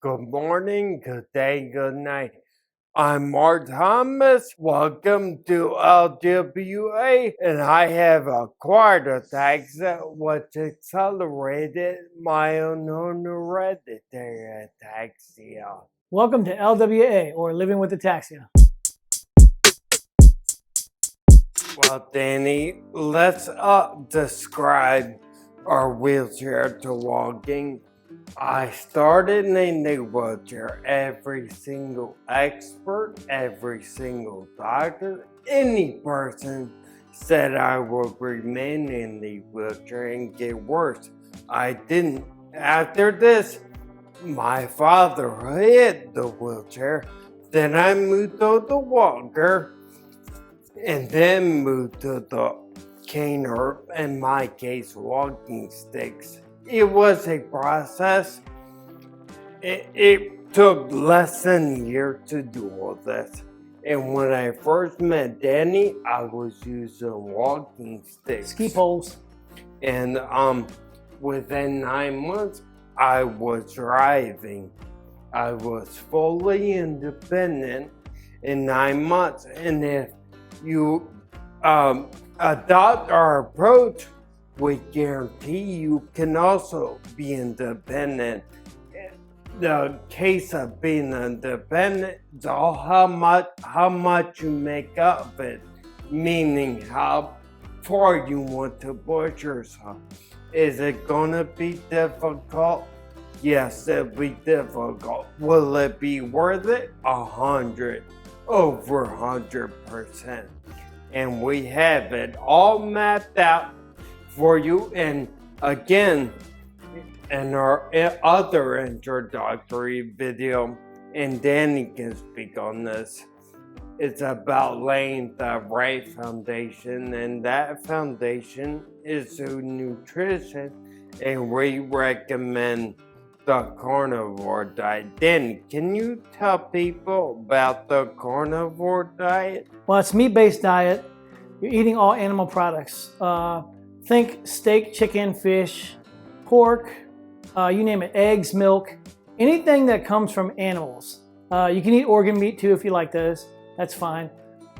Good morning, good day, good night. I'm Mark Thomas. Welcome to LWA, and I have acquired ataxia, which accelerated my own hereditary ataxia. Welcome to LWA, or Living with Ataxia. Well, Danny, let's describe our wheelchair to walking. I started in the wheelchair. Every single expert, every single doctor, any person said I would remain in the wheelchair and get worse. I didn't. After this, my father hit the wheelchair. Then I moved to the walker and then moved to the cane or, in my case, walking sticks. It was a process. It took less than a year to do all this. And when I first met Danny, I was using walking sticks. Ski poles. And within 9 months, I was driving. I was fully independent in 9 months. And if you adopt our approach, we guarantee you can also be independent. The case of being independent is all how much you make of it, meaning how far you want to push yourself. Is it gonna be difficult? Yes, it'll be difficult. Will it be worth it? Over 100%. And we have it all mapped out for you. And again, in our other introductory video, and Danny can speak on this, it's about laying the right foundation, and that foundation is through nutrition, and we recommend the carnivore diet. Danny, can you tell people about the carnivore diet? Well, it's a meat-based diet. You're eating all animal products. Think steak, chicken, fish, pork, you name it, eggs, milk, anything that comes from animals. You can eat organ meat too if you like those. That's fine.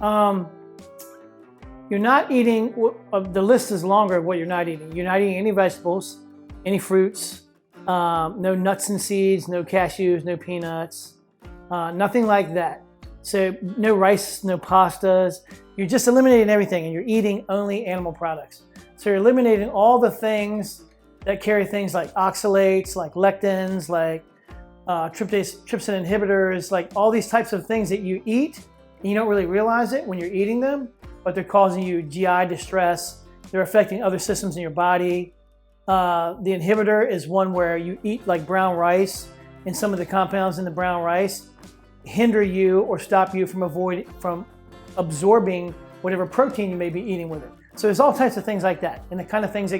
You're not eating, the list is longer of what you're not eating. You're not eating any vegetables, any fruits, no nuts and seeds, no cashews, no peanuts, nothing like that. So no rice, no pastas. You're just eliminating everything, and you're eating only animal products. So you're eliminating all the things that carry things like oxalates, like lectins, like trypsin inhibitors, like all these types of things that you eat, and you don't really realize it when you're eating them, but they're causing you GI distress. They're affecting other systems in your body. The inhibitor is one where you eat like brown rice, and some of the compounds in the brown rice hinder you or stop you from absorbing whatever protein you may be eating with it. So there's all types of things like that, and the kind of things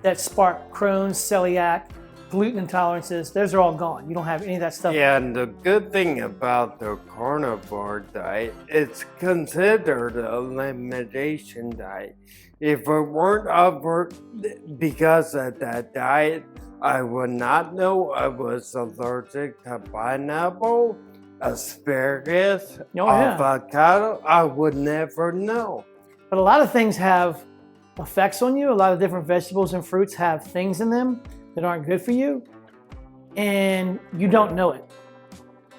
that spark Crohn's, celiac, gluten intolerances, those are all gone. You don't have any of that stuff. Yeah, and the good thing about the carnivore diet, it's considered an elimination diet. If it weren't over because of that diet, I would not know I was allergic to pineapple, asparagus, avocado. I would never know. But a lot of things have effects on you. A lot of different vegetables and fruits have things in them that aren't good for you, and you don't know it.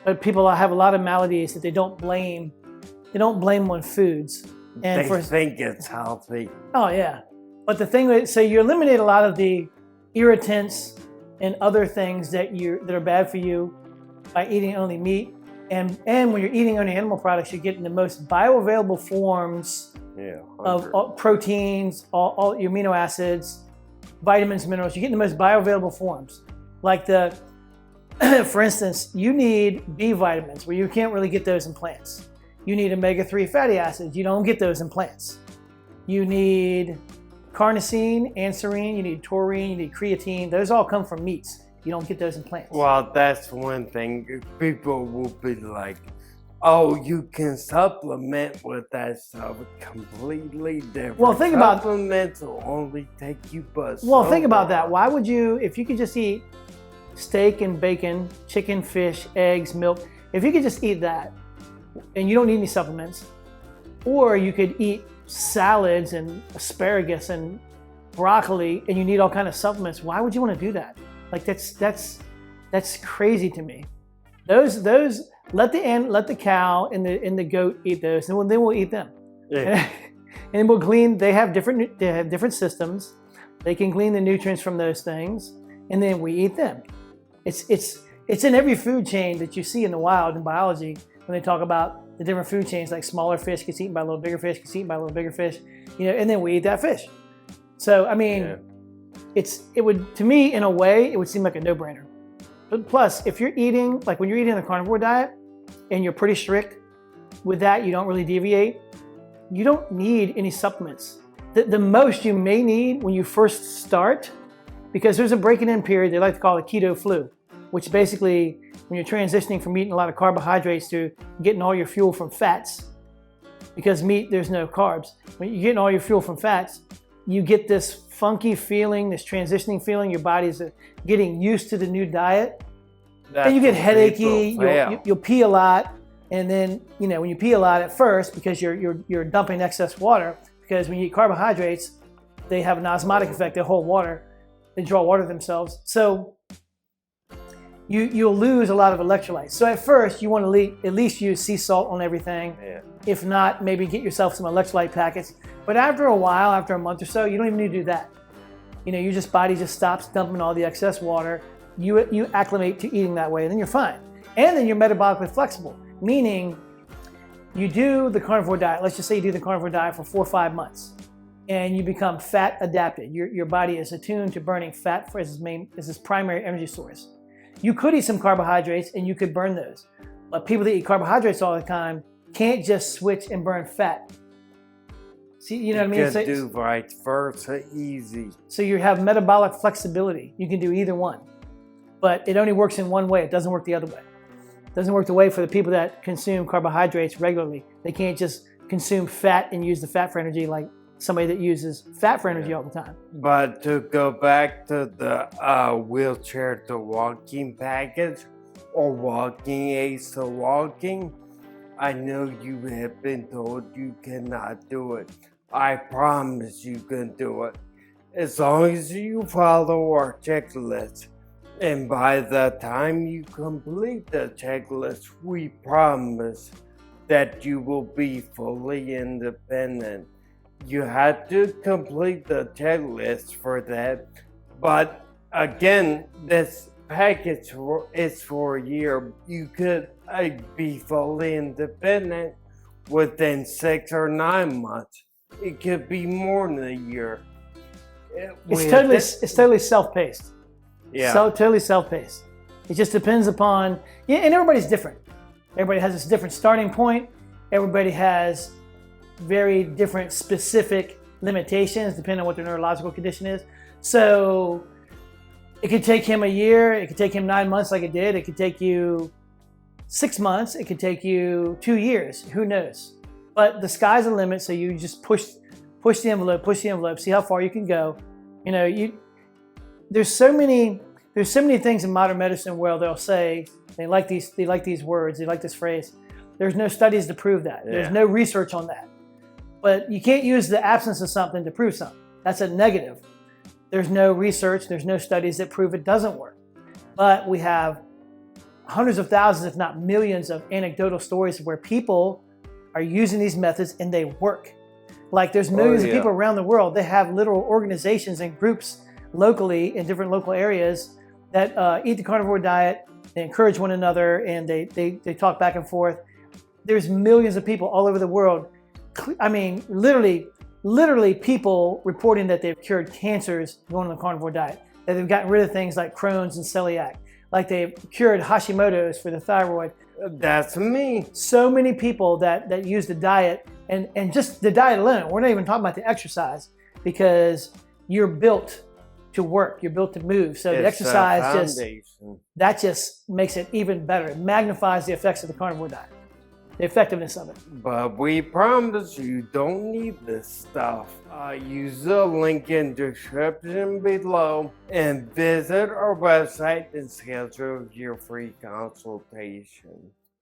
But people have a lot of maladies that they don't blame on foods. And they think it's healthy. Oh yeah, but the thing is, so you eliminate a lot of the irritants and other things that are bad for you by eating only meat. And when you're eating only animal products, you're getting the most bioavailable forms of proteins, all your amino acids, vitamins, minerals. You're getting the most bioavailable forms. Like for instance, you need B vitamins where you can't really get those in plants. You need omega-3 fatty acids. You don't get those in plants. You need carnosine, anserine, you need taurine, you need creatine. Those all come from meats. You don't get those in plants. Well, that's one thing. People will be like, oh, you can supplement with that stuff. Completely different. Well, think about supplements will only take you but Well, think about that. Why would you, if you could just eat steak and bacon, chicken, fish, eggs, milk. If you could just eat that, and you don't need any supplements, or you could eat salads and asparagus and broccoli, and you need all kind of supplements, why would you want to do that? Like that's crazy to me. Those let the cow and the goat eat those, and then we'll eat them. Yeah. And we'll glean. They have different systems. They can glean the nutrients from those things, and then we eat them. It's in every food chain that you see in the wild in biology when they talk about the different food chains, like smaller fish gets eaten by a little bigger fish, gets eaten by a little bigger fish, and then we eat that fish. So I mean, it would, to me, in a way, it would seem like a no-brainer. But plus, if you're eating, like when you're eating the carnivore diet and you're pretty strict with that, you don't really deviate, you don't need any supplements. The most you may need when you first start, because there's a breaking in period, they like to call it keto flu, which basically, when you're transitioning from eating a lot of carbohydrates to getting all your fuel from fats, because meat, there's no carbs. When you're getting all your fuel from fats, you get this funky feeling, this transitioning feeling, your body's getting used to the new diet. And you get headachy, you'll pee a lot, and then, when you pee a lot at first, because you're dumping excess water, because when you eat carbohydrates, they have an osmotic effect, they hold water, they draw water themselves. So you'll lose a lot of electrolytes. So at first, you want to at least use sea salt on everything. Yeah. If not, maybe get yourself some electrolyte packets. But after a while, after a month or so, you don't even need to do that. Your body just stops dumping all the excess water. You acclimate to eating that way, and then you're fine. And then you're metabolically flexible, meaning you do the carnivore diet. Let's just say you do the carnivore diet for 4 or 5 months, and you become fat adapted. Your body is attuned to burning fat as its primary energy source. You could eat some carbohydrates, and you could burn those. But people that eat carbohydrates all the time can't just switch and burn fat. See, you know what I mean? You can do vice versa easy. So you have metabolic flexibility. You can do either one. But it only works in one way. It doesn't work the other way. It doesn't work the way for the people that consume carbohydrates regularly. They can't just consume fat and use the fat for energy like somebody that uses fat for energy all the time. But to go back to the wheelchair to walking package, or walking aids to walking, I know you have been told you cannot do it. I promise you can do it. As long as you follow our checklist. And by the time you complete the checklist, we promise that you will be fully independent. You have to complete the checklist for that. But again, this package is for a year. You could be fully independent within 6 or 9 months. It could be more than a year. It's totally self-paced. Yeah. So totally self-paced. It just depends upon, and everybody's different. Everybody has this different starting point. Everybody has very different specific limitations depending on what their neurological condition is. So it could take him a year. It could take him 9 months like it did. It could take you 6 months. It could take you 2 years. Who knows? But the sky's the limit. So you just push the envelope, see how far you can go. There's so many things in modern medicine where they'll say they like these words, they like this phrase. There's no studies to prove that. Yeah. There's no research on that. But you can't use the absence of something to prove something. That's a negative. There's no research, there's no studies that prove it doesn't work. But we have hundreds of thousands, if not millions, of anecdotal stories where people are using these methods and they work. Like there's millions of people around the world. They have literal organizations and groups locally in different local areas that eat the carnivore diet. They encourage one another and they talk back and forth. There's millions of people all over the world. I mean, literally people reporting that they've cured cancers going on the carnivore diet, that they've gotten rid of things like Crohn's and celiac, like they've cured Hashimoto's for the thyroid. That's me. So many people that use the diet and just the diet alone. We're not even talking about the exercise, because you're built to work, you're built to move. So the exercise just makes it even better. It magnifies the effects of the carnivore diet. the effectiveness of it. But we promise you don't need this stuff. Use the link in description below and visit our website and schedule your free consultation.